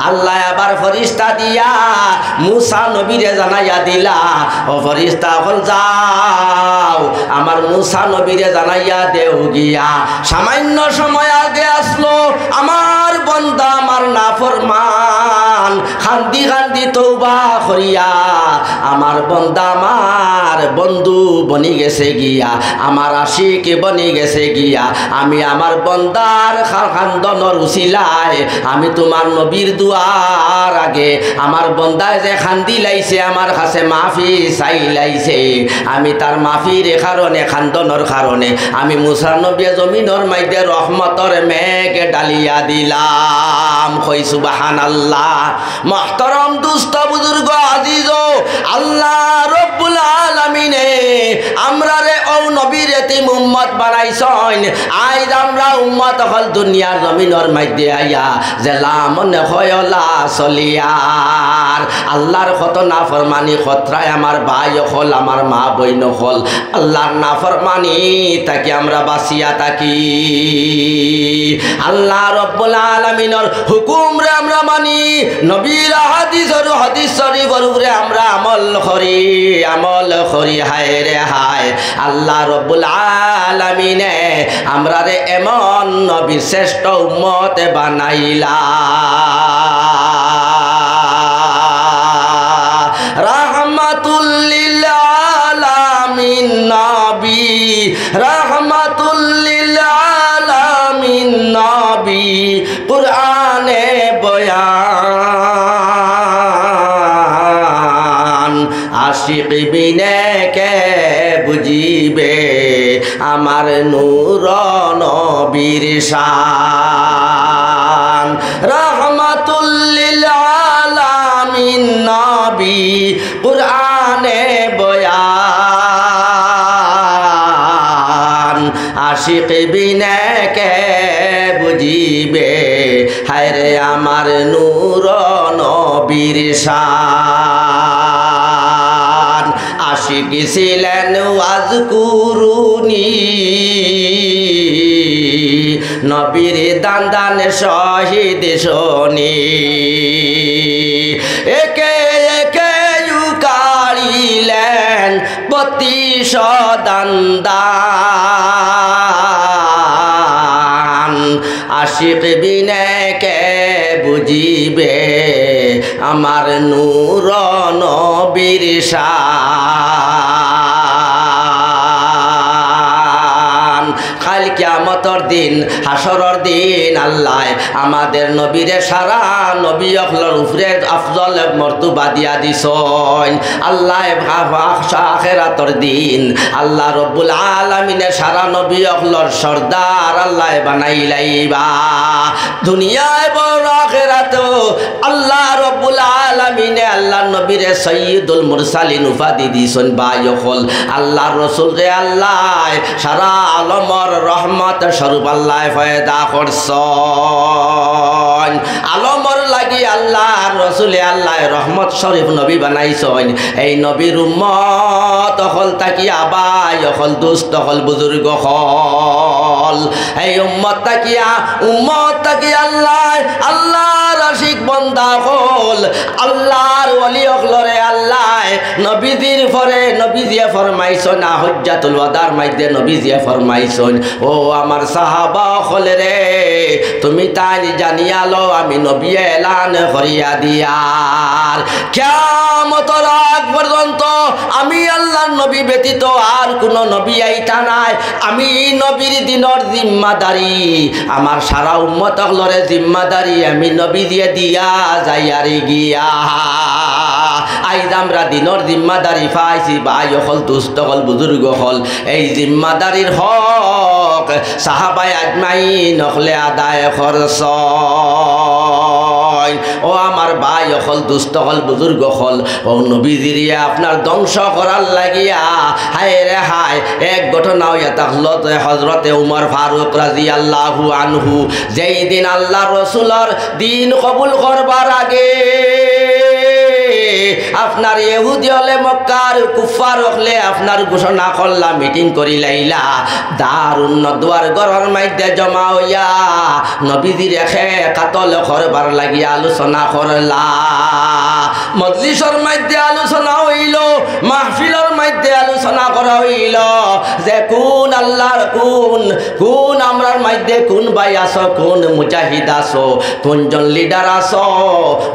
Speaker 1: আল্লাহ আবার ফরিস্তা দিয়া মুসা নবীরে জানাইয়া দিলা, ও ফরিস্তা হল যাও আমার মুসা নবীরে জানাইয়া দেও গিয়া, সামান্য সময় আগে আসলো আমার বন্দা আমার নাফরমান খান্দি খান্দি তওবা করিয়া আমার বন্দা আমার বন্ধু বনি গেছে গিয়া, আমার আশিক বনি গেছে গিয়া, আমি আমার বন্দার খান্দনের উসিলায় আমি তোমার নবীর দুয়ার আগে আমার বন্দায় যে খান্দি লাইছে আমার কাছে মাফি চাই লাইছে, আমি তার মাফির কারণে খান্দনের কারণে আমি মুসা নবী জমিনের মধ্যে রহমতের মেঘ ডালিয়া দিলাম। কই সুবহানাল্লাহ। মুহতারাম দুস্ত বুজুর্গ আজিজ, আল্লাহ রব্বুল আলামিনে আমরা রে ও নবীর এতিম উম্মত বানাইছেন, আজ আমরা উম্মত হল দুনিয়ার জমিনের মধ্যে আইয়া জেলা মনে হয়লা চলিয়ার আল্লাহর কত নাফরমানি খতরায় আমার ভাই হল আমার মা বইন হল আল্লাহর নাফরমানি তাকে আমরা বাঁচিয়া থাকি। আল্লাহ রব্বুল আলামিনের হুকুম রে আমরা মানি, নবীর হাদিস শরীফের উপরে আমরা আমল করি হায় রে হায়। আল্লাহ রব্বুল আলামিনে আমরা রে এমন নবী শ্রেষ্ঠ উম্মত বানাইলা, রাহমাতুল লিল আলামিন নবী, রাহমাতুল লিল আলামিন নবী, কুরআনে বয়ান আশিক বিনে কে বুঝিবে আমার নূর নবীর শান। রাহমাতুল লিল আলামিন নবী, কুরআনে বয়ান আশিক বিনে কে বুঝিবে হায় রে আমার নূর নবীর শান। আশিক ছিলেন ওয়াজকুরুনি নবীর দান দান শহীদ শনি একে একে কাড়িলেন প্রতিশোধ দান আশিক বিনে কে বুঝিবে আমার নূর নবীর শান কাল কিয়ামতের দিন হাসরের দিন আল্লাহ আমাদের নবীরে সারা নবী অখলর উপরে আফজল মর্তবা দিয়া দিছন আল্লাহ আখিরাতের দিন আল্লাহ রব্বুল আলামিনের সারা নবী অখলর সর্দার আল্লাহ বানাইলাইবা দুনিয়ায় বড় আখিরাতেও আল্লাহ রব্বুল আলামিনে আল্লাহ নবীরে সাইয়্যিদুল মুরসালিন উপাধি দিছন বায়খল আল্লাহ রাসূল রে আল্লাহ সারা আলমর রহমত স্বরূপ আল্লাহ পয়দা করছন আলমর লাগি আল্লাহ রাসূলে আল্লাহ রহমত শরীফ নবী বানাইছন এই নবীর উম্মত হল তাকি আবাই হল দুষ্ট হল বুজুর্গ হল এই উম্মত তাকি আল্লাহ আল্লাহর আশিক বান্দা হল আল্লাহর ওলি হলরে আল্লাহ নবীজির পরে নবীজিয়ে ফরমাইছন না হজ্জাতুল ওয়াদার মাইদে নবীজিয়ে ফরমাইছন ও আমার সাহাবা হল রে তুমি তাই জানিয়ালো আমি নবী এলান করিয়া দিয়ার কিয়ামতের আগ পর্যন্ত আমি আল্লাহর নবী ব্যতীত আর কোন নবী আইতা নাই আমি নবীর দিনের জিম্মাদারি আমার সারা উম্মত হলরে জিম্মাদারি আমি নবী দিয়ে দিয়া যাইয়ারি গিয়া আইজ আমরা দিনের জিম্মাদারি পাইছি ভাই হল দুস্থ হল বুজুর্গ হল এই জিম্মাদারির হক সাহাবায়ে আজমাইন হলে আদায় করছ ও আমার ভাই হল দুস্থ হল বুজুর্গ হল ও নবীজিরিয়া আপনার ধ্বংস করার লাগিয়া হায় রে হায় এক ঘটনা এটা হল হজরতে উমর ফারুক রাদিয়াল্লাহু আনহু যেই দিন আল্লাহ রসুলের দিন কবুল করবার আগে আপনার ইহুদি হলে মক্কার কুফার হলে আপনার ঘোষণা করলা মিটিং করি লাইলা দারুন দুয়ার ঘরের মধ্যে জমা হইয়া নবীজির রেখে কাতল করবার লাগিয়া আলোচনা করলা মজলিসের মধ্যে আলোচনা হইল মাহফিলের মধ্যে আলোচনা করা হইল যে কোন আল্লাহর কোন আমরার মধ্যে কোন ভাই আছো কোন মুজাহিদ আছো কোনজন লিডার আছো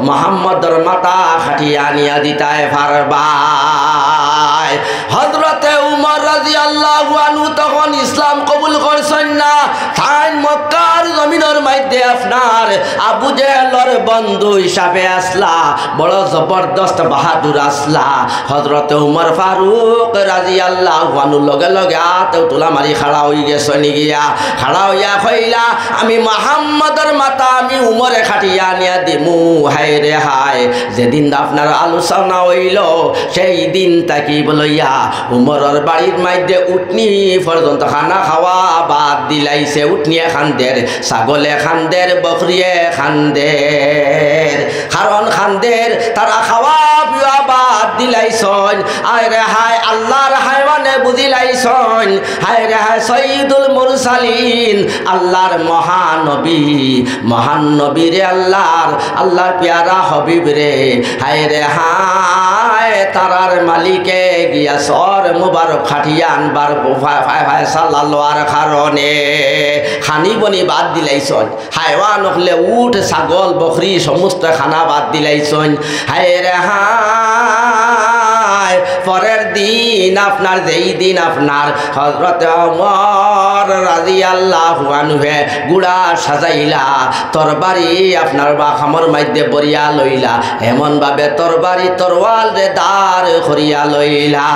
Speaker 1: মুহাম্মদর মাথা খাটিয়া নিয়া দিতায় পারবাই হযরতে উমর রাদিয়াল্লাহু আনহু তখন ইসলাম কবুল করছেন না তাই মক্কার জমিনের মধ্যে আপনার আবু জেহেলের বন্ধু হিসাবে আসলা বড় জবরদস্ত বাহাদুর আসলা হযরতে উমর ফারুক রাদিয়াল্লাহু আনহু লগে লগে হাতে তুলা মারি খাড়া হই গেছে নিগিয়া খাড়া হইয়া কইলা আমি মুহাম্মদর মাথা আমি উমরে খাটিয়া নিয়া দিমু হায় রে হায় যেদিন আপনার আলোচনা হইল সেই দিন তাকি বলইয়া উমরের বাড়ির মধ্যে উটনি পর্যন্ত খানা খাওয়া বাদ দিলাইছে উটনিয়ে খান্দের ছাগলে খান্দের বকরিয়ে খান্দের কারণ খান্দের তারা খাওয়া পিওয়া বাদ দিলাইছন আয় রে হায় আল্লাহর হায়ওয়ানে বুঝিলাইছন হায় রে হায় সৈয়দুল মুরসালিন আল্লাহর মহান নবী রে আল্লাহর প্যারা হবিব রে হায় রে হায় তারার মালিকে গিয়া সর মুবারক খাটিয়া আনবার ফায়সালা লওয়ার কারণে খানি বনি বাদ দিলাইছন হায়ওয়ান হলে উঠ ছাগল বকরি সমস্ত খানা বাদ দিলাইছন হায় রে হায় পরের দিন আপনার যেই দিন আপনার হযরতে ওমর রাদিয়াল্লাহু আনহু গুড়া সাজাইলা তরবারি আপনার বাখামর মধ্যে বরিয়া লইলা এমন ভাবে তরবারি তরওয়াল রে দাঁড় করিয়া লইলা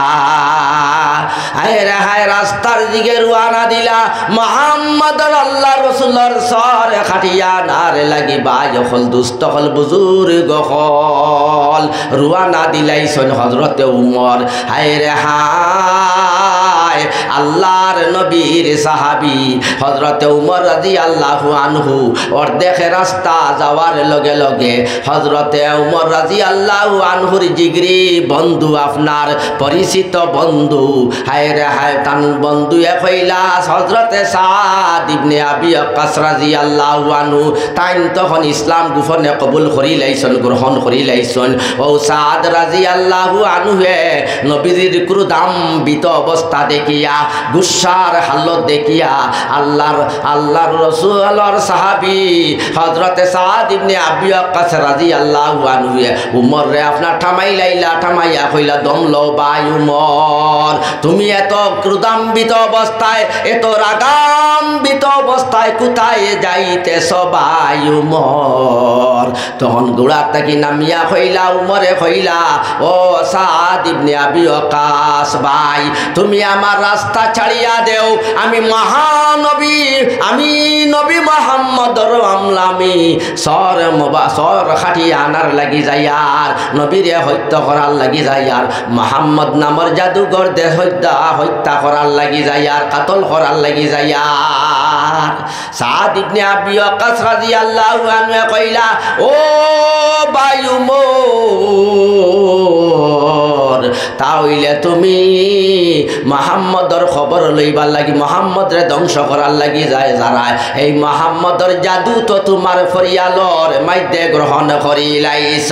Speaker 1: হায় রে হায় রাস্তার দিকে রওনা দিলা মুহাম্মদ আল্লাহ রাসূলের সর খাটিয়া নারে লাগিবা যখন দুষ্ট হল বুজুর্গ হল রওনা দিলাইছন হযরতে উমর হায় রে হায় আল্লাহর নবীর সাহাবী হযরতে উমর রাদিয়াল্লাহু আনহু অর্ধেক রাস্তা যাওয়ার লগে লগে হযরতে উমর রাদিয়াল্লাহু আনহুর জিগরি বন্ধু, আপনার পরিচিত বন্ধু, হায় রে হায় তান বন্ধু কইলা হযরতে সাদ ইবনে আবি ওয়াক্কাস রাদিয়াল্লাহু আনহু তাইন তখন ইসলাম গোপনে কবুল করি লাইছন, গ্রহণ করি লাইছন। ও সাদ রাদিয়াল্লাহু আনহু নবীর ক্রোধান্বিত অবস্থা দেখিয়া, গুসার হালত দেখিয়া আল্লাহর রাসূলের সাহাবী হযরতে সাদ ইবনে আবি ওয়াক্কাস রাদিয়াল্লাহু আনহু উমর রে আপনার থামাইয়া কইলা দম লও ভাই উমর, তুমি এত ক্রোধান্বিত অবস্থায়, এত রাগান্বিত অবস্থায় কোথায় যাইতেছ ভাই উমর? তখন গোড়ার থেকে নামিয়া কইলা উমরে কইলা, ও সাদ ইবনে আবি ওয়াক্কাস ভাই, তুমি আমার রাস্তা ছাড়িয়া দেও, আমি মহানবী, আমি নবী মুহাম্মদর আমলামি সর খাটিয়া আনার লাগি যাই, আর নবীরে হত্যা করার লাগি যাই, আর মুহাম্মদ নামর জাদুঘর দেশ হত্যা করার লাগি যাই, আর কাতল করার লাগি যাই। আর সাদ ইবনে আবি ওয়াক্কাস রাদিয়াল্লাহু আনহু কইলা, ও ভাই উমর, তাহলে তুমি মুহাম্মদর খবর লইবার লাগি, মুহাম্মদরে ধ্বংস করার লাগি যায় যারা, এই মুহাম্মদর জাদু তো তোমার ফরিয়ালর মাইদে গ্রহণ করি লাইছ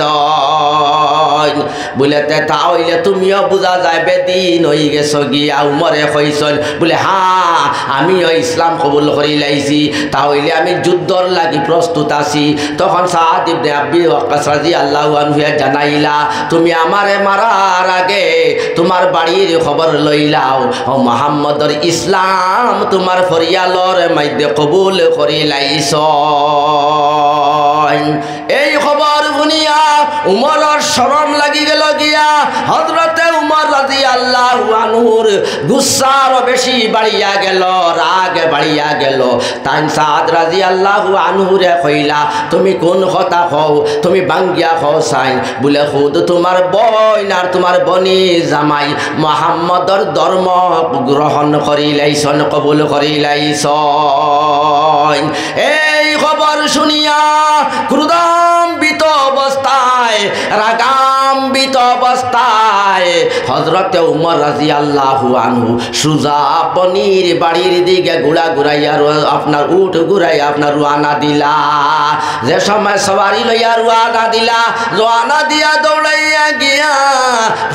Speaker 1: বলেতে, তাহলে তুমিও বুঝা যায় বেদিন হয়ে গেছ গিয়া। উমরে কইছন বলে, হ্যাঁ আমিও ইসলাম কবুল করি লাইছি, তাহলে আমি যুদ্ধর লাগি প্রস্তুত আছি। তখন সাদ ইবনে আবি ওয়াক্কাস রাদিয়াল্লাহু আনহু জানাইলা, তুমি আমারে মারার আগে তোমার বাড়ির খবর লইলাও, ও মুহাম্মদর ইসলাম তোমার ফরিয়ালর মাইদে কবুল করি লাইছ। এই খবর শুনিয়া উমরের শরম লাগি গেল গিয়া, হযরতে উমর রাদিয়াল্লাহু আনহুর গুসার বেশি বাড়িয়া গেল, রাগ বাড়িয়া গেল। তাই সাদ রাদিয়াল্লাহু আনহুরে কইলা, তুমি কোন কথা কও, তুমি বাঙ্গিয়া কও সাইন বলে, খুদ তোমার বোন আর তোমার বনি জামাই মুহাম্মদর ধর্ম গ্রহণ করি লাইছন, কবুল করি লাইছন। এই খবর শুনিয়া ক্রোধান্বিত অবস্থায়, রাগান্বিত অবস্থায় হযরতে উমর রাদিয়াল্লাহু আনহু সুজা বনির বাড়ির দিকে ঘুরাইয়া আপনার উঠ ঘুরাইয়া আপনার রওনা দিলা। যে সময় সবারি লইয়া রওনা দিলা, রওনা দিয়া দৌড়াইয়া গিয়া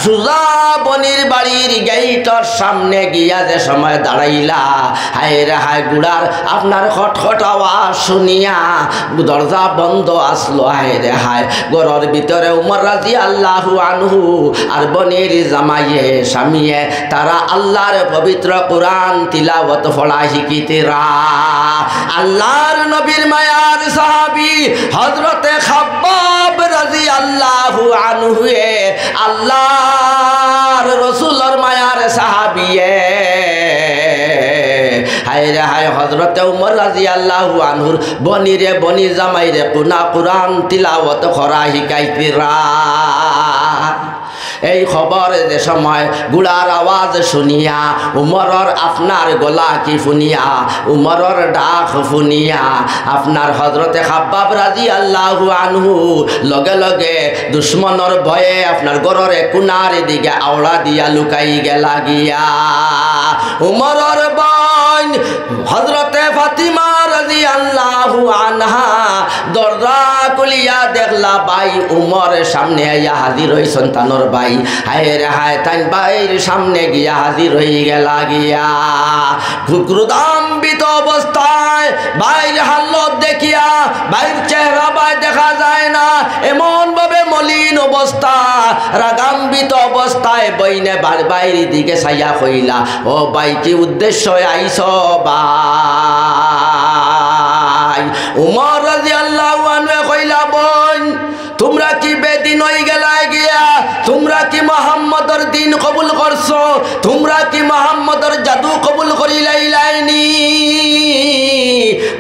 Speaker 1: সুজা বনির বাড়ির গেইটর সামনে গিয়া যে সময় দাঁড়াইলা, হায় রে হায় গুড়ার আপনার খটখট আওয়াজ শুনিয়া দরজা বন্ধ আসলো। হায় রে হায়, ঘরের ভিতরে উমর রাদিয়াল্লাহু আনহু আর বনির জামাইয়ে স্বামীয়ে তারা আল্লাহর পবিত্র কোরআন তিলাওয়াত পড়া শিখিতেরা। আল্লাহর নবীর মায়ার সাহাবী হযরতে খাব্বাব রাদিয়াল্লাহু আনহু আল্লাহর রাসূলের মায়ার সাহাবীয়ে, হায় রে হায় হযরতে উমর রাদিয়াল্লাহু আনহুর বনিরে বনি জামাইরে কোরআন তিলাওয়াত করা শিখাইতেরা। এই খবর যে সময় গুড়ার আওয়াজ শুনিয়া, উমরর আপনার গলা কি শুনিয়া, উমরর ডাক শুনিয়া আপনার হযরতে খাব্বাব রাদিয়াল্লাহু আনহু লগে লগে দুশ্মনর ভয়ে আপনার গরর কোনার দিকে আওড়া দিয়া লুকাই গেলা গিয়া। উমরর বোন হযরতে ফাতিমা রাদিয়াল্লাহু আনহা দরজা খুলিয়া দেখলা ভাই উমর সামনে আইয়া হাজির হই, সন্তানর ভাই। হায় রে হায়, তাই ভাইয়ের সামনে গিয়া হাজির হয়ে গেলা গিয়া। ক্রোধান্বিত অবস্থায় ভাইয়ের হালত দেখিয়া, ভাইয়ের চেহারা ভাই দেখা যায় না, এমন ভাবে মলিন অবস্থা, রাগান্বিত অবস্থায় বইনে ভাইয়ের দিকে চাইয়া কইলা, ও ভাই কি উদ্দেশ্য আইছ ভাই? উমর রাদিয়াল্লাহু আনহু কইলা, বোন তোমরা কি বেদিন হয়ে গেলাই গিয়া? তোমরা কি মুহাম্মদর দিন কবুল করছো? তোমরা কি মুহাম্মদর জাদু কবুল করি লাইলাইনি?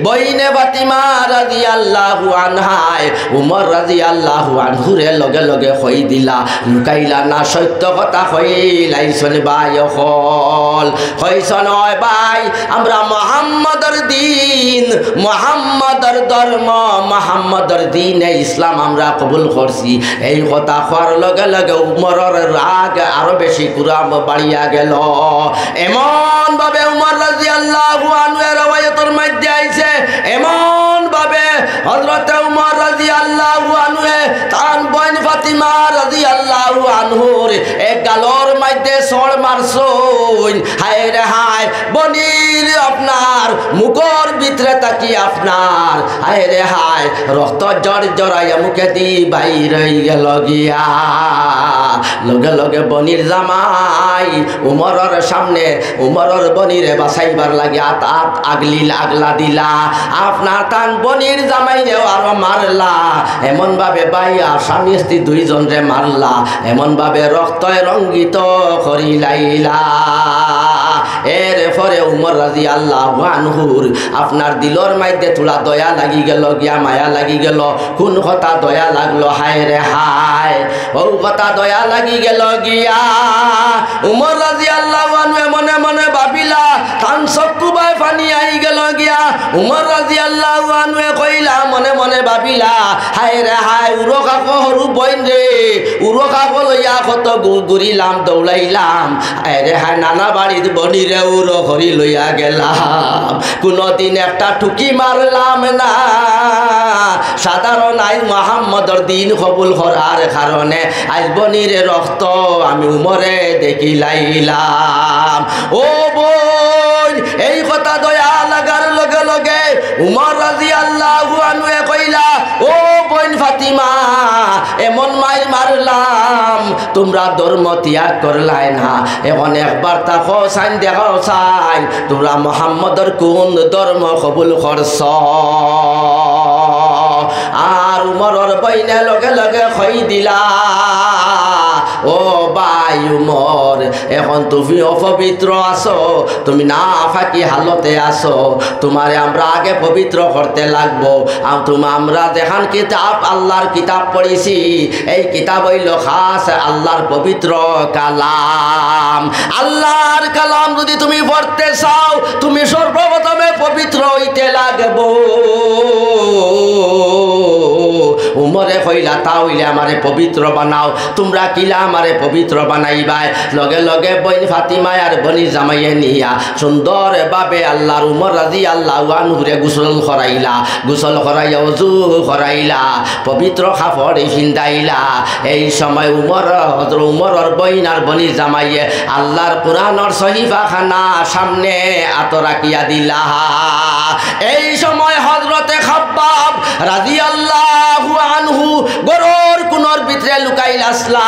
Speaker 1: বইনে ফাতিমা রাদিয়াল্লাহু আনহায় উমর রাদিয়াল্লাহু আনহুরে লগে লগে কই দিলা লুকাইলা না সত্য কথা কইলাইছন ভাই হল কইছন ওই ভাই আমরা মুহাম্মদের দিন মুহাম্মদের ধর্ম মুহাম্মদের দ্বীনে ইসলাম আমরা কবুল করছি এই কথা করার লগে লগে উমরের রাগ আরো বেশি কুরাম বাড়িয়া গেল এমন ভাবে উমর রাদিয়াল্লাহু আনহু এর রওয়ায়াতের মধ্যে আইছে এমন ভাবে হযরত উমর রাদিয়াল্লাহু আনহু তার বোন ফাতিমা রাদিয়াল্লাহু আনহুর এক গালর মধ্যে সর মারছুন হায় রে হায় বনির আপনার মুখর ভিতরে তাকি আপনার হায় রে হায় রক্ত জড় জড়াইয়া মুখে দি বাইর হয়ে গেল গিয়া লগে লগে বনির জামাই উমরের সামনে উমরের বনিরে বাঁচাইবার লাগে আত আগলা দিলা আপনার তান বনির জামাইরেও আরো মারলা এমন ভাবে বাইয়া স্বামী স্ত্রী দুইজন রে মারলা এমন ভাবে রক্তয় রঙ্গিত করিলাইলা এরপরে উমর রাদিয়াল্লাহু আনহুর আপনার দিলর মধ্যে থোড়া দয়া লাগি গেল গিয়া মায়া লাগি গেল কোন কথা দয়া লাগলো হায় রে হায় ও কথা দয়া লাগি গেল গিয়া উমর রাদিয়াল্লাহু আনহু মনে মনে ভাবিলা তান চক্ষু বাই পানি আই গেল গিয়া উমর রাদিয়াল্লাহু আনহু কইলা মনে মনে ভাবিলা হায় রে হায় উড়ো কাকো হরু বইন রে উড়ো কাকো লইয়া কত ঘুরিলাম দৌড়াইলাম হায় রে হায় নানা বাড়ির বনিরে উড়ো হরি লইয়া গেলাম কোনদিন একটা ঠুকি মারলাম না সাধারণ আইন মুহাম্মদের দিন কবুল করার কারণে আজ বনিরে রক্ত আমি উমরে দেখিলাইলাম ও বোন এই কথা দয়া লাগার লগে লগে উমর রাদিয়াল্লাহু আনহু কইলা ও বোন ফাতিমা এমন মাই মারলাম তোমরা ধর্ম ত্যাগ করলাই না এখন একবার তাকো সাইন দেখাও সাইন তোমরা মুহাম্মদের কোন ধর্ম কবুল করছ আর উমরের বইনে লগে লগে কই দিলা ও ভাই উমর এখন তুমি অপবিত্র আছো তুমি না ফাঁকি হালতে আছো তোমারে আমরা আগে পবিত্র করতে লাগবো আমরা দেখান কিতাব আল্লাহর কিতাব পড়েছি এই কিতাব হইল খাস আল্লাহর পবিত্র কালাম আল্লাহর কালাম যদি তুমি পড়তে চাও তুমি সর্বপ্রথমে পবিত্র হইতে লাগবো উমরে কইলা তা হইলে আমারে পবিত্র বানাও তোমরা কিলা আমারে পবিত্র বানাইবাই লগে লগে বইন ফাতিমা আর বনি জামাইয়ে নিয়া সুন্দর ভাবে আল্লাহর উমর রাদিয়াল্লাহু আনহুরে গোসল করাইলা গোসল করাইয়া ওযু করাইলা পবিত্র কাপড় পিন্ধাইলা এই সময় হযরত উমরের বইন আর বনি জামাইয়ে আল্লাহর কোরআনের সহিফা খানা সামনে আত রাখিয়া দিলা এই সময় হযরতে খাব্বাব রাদিয়াল্লাহু আনহু গরুর কোনর ভিতরে লুকাইল আসলা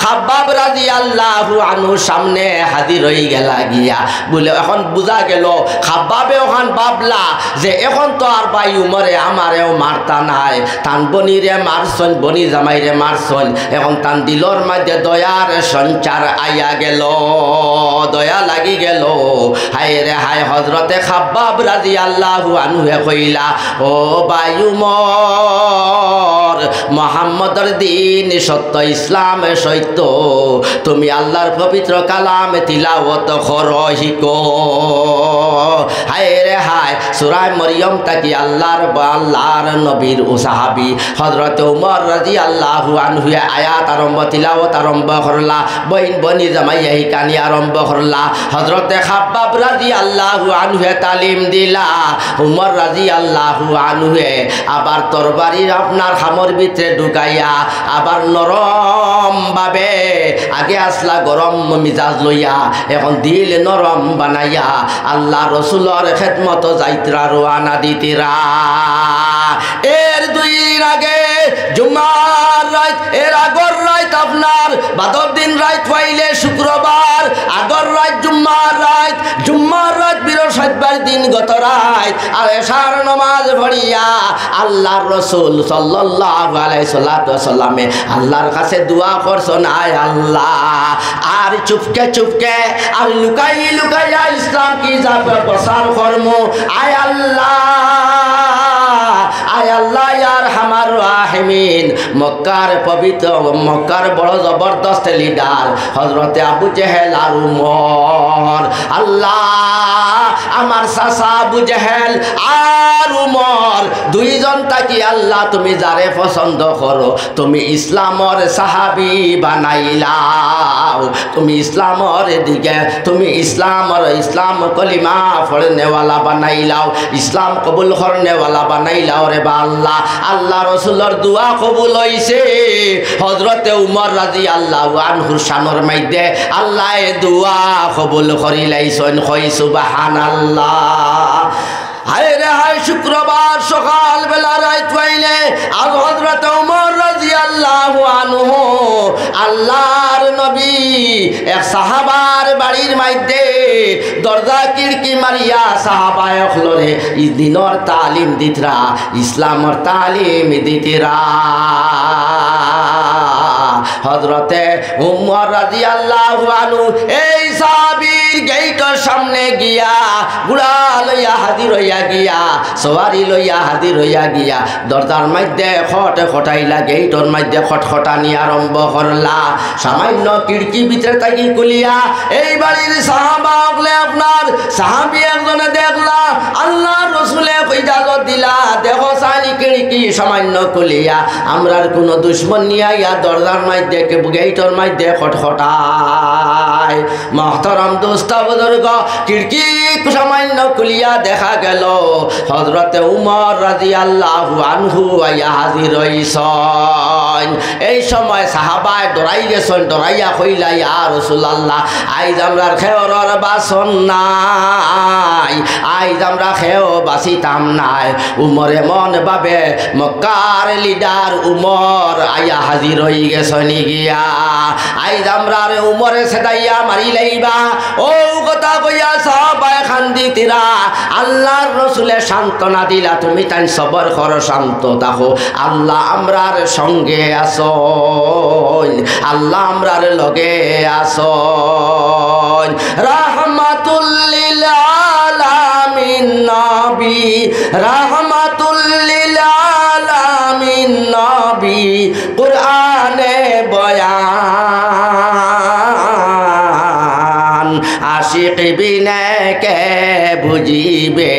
Speaker 1: খাব্বাব রাদিয়াল্লাহু আনহু সামনে হাজির হয়ে গেলা গিয়া বলে এখন বুঝা গেল খাব্বাবে ওখান ভাবলা যে এখন তো আর ভাই উমরে আমারেও মারতা নাই তান বনিরে মারছন বনি জামাইরে মারছন এখন তান দিলর মধ্যে দয়ার সঞ্চার আইয়া গেল দয়া লাগি গেল হায় রে হায় হযরতে খাব্বাব রাদিয়াল্লাহু আনহু কইলা ও ভাই উমর মুহাম্মদের দিন সত্য ইসলাম সত্য তুমি আল্লাহর পবিত্র কালাম তিলাওয়াত করো শিখো হায় রে হায় সূরা মরিয়ম তাকি আল্লাহর নবীর ও সাহাবী হযরত উমর রাদিয়াল্লাহু আনহু আয়াত আরম্ভ তিলাওয়াত আরম্ভ করলা বইন বনি জামাইয়া কানি আরম্ভ করলা হযরতে খাব্বাব রাদিয়াল্লাহু আনহু তালিম দিলা উমর রাদিয়াল্লাহু আনহু আবার তরবারির আপনার খামর ভিতরে ঢুকাইয়া আবার নরম ভাবে আগে আসলা গরম মিজাজ লইয়া এখন দিল নরম বানাইয়া আল্লাহ রসুলের খেদমত যাইত্রা রওনা দিতিরা এর দুই দিন আগে জুমার রাত এর আগর রাত আপনার বাদর দিন রাত পাইলে শুক্রবার আগর রাত জুম্মার রাত 7বার দিন গত রাত আর এশার নামাজ পড়িয়া আল্লাহর রাসূল সাল্লাল্লাহু আলাইহি সাল্লামে আল্লাহর কাছে দোয়া করছেন, আয় আল্লাহ, আর চুপকে চুপকে আর লুকাই লুকাইয়া ইসলাম কি যাবে প্রচার কর্ম, আয় আল্লাহ, আয় আল্লাহ ইয়ার হামার রাহিমিন। মক্কার পবিত্র, মক্কার বড় জবরদস্ত লিডার হযরতে আবু জেহেল আর উমর, আল্লাহ আমার চাচা আবু জেহেল আর উমর দুইজন তাকি আল্লাহ তুমি যারে পছন্দ করো তুমি ইসলামর সাহাবি বানাইলাও, তুমি ইসলামর দিকে তুমি ইসলাম কলিমা পড়নেওয়ালা বানাইলাও, ইসলাম কবুল করনেওয়ালা বানাইলাও রে বা আল্লাহ। আল্লাহ রসুলের দোয়া কবুল হইছে। হযরতে উমর রাদিয়াল্লাহু আনহুর শানের মধ্যে আল্লাহ দোয়া কবুল করিলাইছেন, কই সুবহানাল্লাহ। হায় রে হায়, শুক্রবার সকাল বেলা রাত হইলে আর হযরত ওমর রাদিয়াল্লাহু আনহু আল্লাহর নবী এক সাহাবার বাড়ির মধ্যে দরজা খিড়কি মারিয়া সাহাবায়ে হলরে দিনর তালিম দিতরা, ইসলামর তালিম দিতরা। হযরতে উমর রাদিয়াল্লাহু আনহু এই সাহাবীর গেটের সামনে গিয়া বুড়া লইয়া হাজির হইয়া গিয়া, সওয়ারি লইয়া হাজির হইয়া গিয়া দরজার মধ্যে খটাইলা, গেটের মধ্যে খটখটানি আরম্ভ করলা। সামান্য খিড়কি ভিতরে থাকি খুলিয়া এই বাড়ির সাহাবা বলে আপনার সাহাবী একজনে দেখলা আল্লাহর রাসূলে ইজাজত দিলা, দেখো সানি খিড়কি সামান্য খুলিয়া আমরার কোনো দুশমন নিয়া ইয়া দরজার মধ্যে গেটের মধ্যে খটখটায়। মুহতারাম দোস্ত বুজুর্গ, খিড়কি সামান্য খুলিয়া দেখা গেল হযরতে উমর রাদিয়াল্লাহু আনহু আইয়া হাজির হইছেন। এই সময় সাহাবায় ডরাই গেছেন, ডরাইয়া কইলা, ইয়া রাসূলুল্লাহ, আইজ আমরার খেওরর বাসন নাই, আইজ আমরা খেও বাসিতাম নাই। উমর এমন ভাবে মক্কার লিডার উমর আইয়া হাজির হই গেছেন গিয়া, আইজ আমরার উমরে সেদাইয়া মারি লাইবা। ও কথা কইয়া সাহাবায়ে খান্দিতিরা আল্লাহর রাসূলের সান্ত্বনা দিলা, তুমি তাই সবর করো, শান্ত থাকো, আল্লাহ আমরার সঙ্গে আসন, আল্লাহ আমরার লগে আসন। রাহমাতুল লিল আলামিন নবী, রাহমাতুল লিল আলামিন নবী, কুরআনে বয়ান, আশিক বিনে কে বুঝিবে,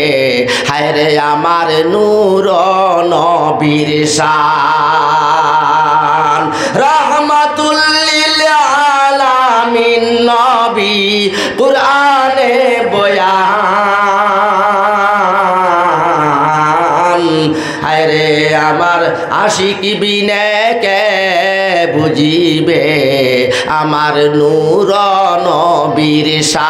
Speaker 1: হায়রে আমার নূর নবীর শান। রাহমাতুল লিল আলামিন নবী, কুরআনে বয়ান, হায়রে আমার আশিক বিনে কে বুঝিবে, আমার নূর নবীর শান।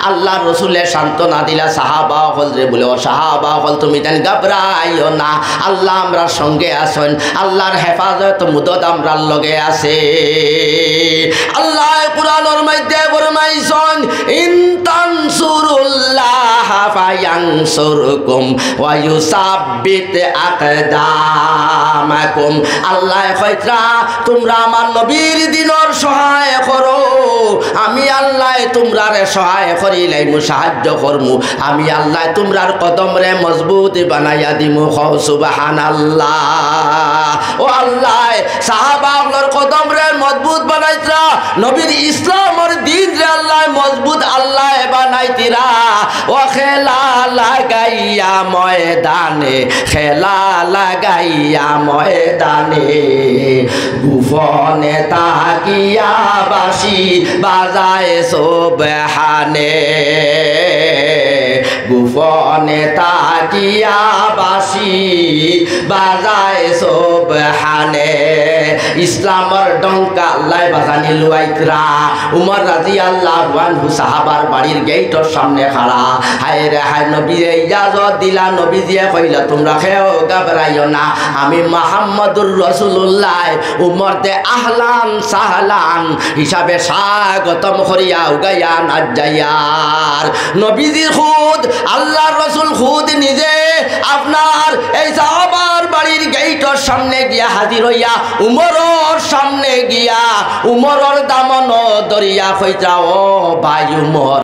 Speaker 1: আল্লাহ রসুলের সান্ত্বনা দিলা সাহাবা হল রে বলে, ও সাহাবা হল তুমি তেন ঘাবড়াইও না, আল্লাহ আমরার সঙ্গে আসেন, আল্লাহর হেফাজত মুদত আমরার লগে আছে। আল্লাহ কুরআনের মধ্যে ফরমাইছেন, ইন তানসুরুল্লাহ ফায়ানসুরকুম ওয়া ইউসাব্বিত আকদামাকুম। আল্লাহ কইরা তোমরা আমার নবীর দিনের সহায় করো, আমি আল্লাহ তোমরারে সহায় করিলাইমু, সাহায্য করমু, আমি আল্লাহ তোমরার কদম রে মজবুত বানাইয়া দিমু। সুবহানাল্লাহ। ও আল্লাহ সাহাবাগুলোর কদম রে মজবুত বানাইতরা, নবীর ইসলামের দিন রে আল্লাহ মজবুত আল্লাহ বানাইতিরা। ও খেলা লাগাইয়া ময়দানে, খেলা লাগাইয়া ময়দানে, গুফনে তাকিয়া বাঁশি বাজায় সুবহানে, গুফনে তাকিয়া বাঁশি বাজায় সুবহানে। ইসলামের ডঙ্কা আল্লাহ বাজানি লুয়াইতরা উমর রাদিয়াল্লাহু আনহু সাহাবার বাড়ির গেটের সামনে খাড়া হায় রে হায় নবীরে ইজাজত দিলা নবীজিয়ে কইলা তোমরা খেও ঘাবড়াইও না আমি মুহাম্মদুর রাসূলুল্লাহ উমর দে আহলান সাহলান হিসাবে স্বাগতম করিয়া উগাইয়া নাজায়ার নবীজি খুদ আল্লাহর রাসূল খুদ নিজে আপনার এই সাহাবার বাড়ির গেটের সামনে গিয়া হাজির হইয়া উমরের সামনে গিয়া উমরের দামন দরিয়া কইতা ও ভাই উমর